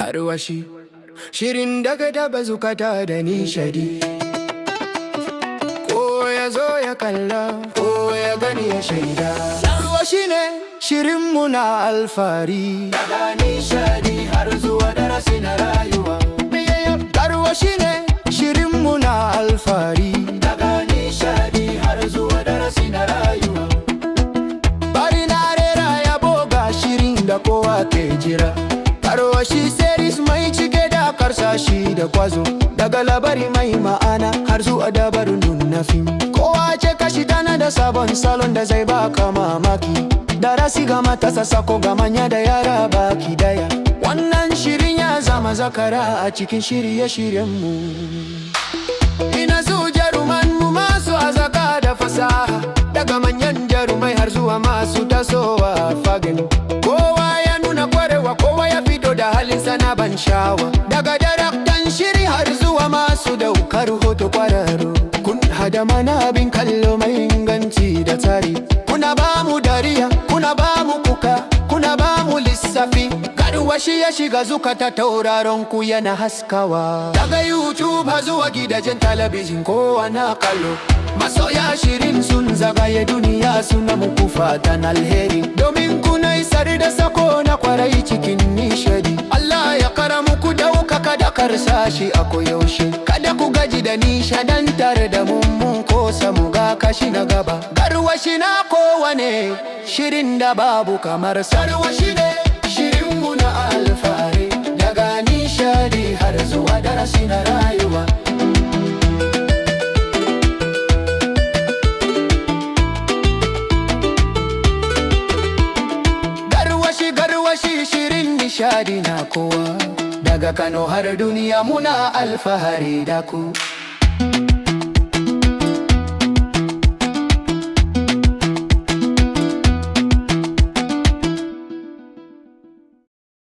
Arwashi shirin daga taba zukata da nishadi, ko ya zo ya kalla ko ya gani ya shaida. Arwashi ne shirinmu na alfahari, daga nishadi har zuwa darasi na rayuwa. Arwashi ne shirinmu na alfahari, daga nishadi har zuwa darasi na rayuwa. Bari na rera yabo ga shirin da kowa ke jira. Arwashi series mai cike da karsashi da kwazo, daga labari mai ma'ana har zuwa dabarun nuna fim. Kowa ce kashi tana da sabon salon da zai baka mamaki, darasi ga matasa sako ga manya da yara baki daya. Wannan shirin ya zama zakara a cikin shirye-shiryenmu. Ina su jarumanmu masu azaka da fasaha, daga manyan jarumai har zuwa masu tasowa fagen. Kowa ya nuna kwarewa, kowa ya fito da halin sana ban shawa. Daga daraktan shiri har zuwa masu daukar hoto kwararru, kun hada mana abin kallo mai inganci da tsari. Kuna ba mu dariya, kuna ba mu kuka, kuna ba mu lissafi. Arwashi ya shiga zukata, tauraron ku yana haskawa. Daga YouTube har zuwa gidajen talabijin kowa na kallo. Masoya shirin sun zagaye duniya suna muku fatan alheri, domin kuna isar da sako na kwarai cikin nishadi. Allah ya kara muku daukaka da karsashi a koyaushe. Kada ku gaji da nishadantar da mun kosa mu ga kashi na gaba. Arwashi na kowane shirin da babu kamar sa. Arwashi ne shirinmu na alfahari, daga nishadi har zuwa darasi na rayuwa. Garwashi shirin nishadi na kowa, daga Kano har duniya muna alfahari da ku.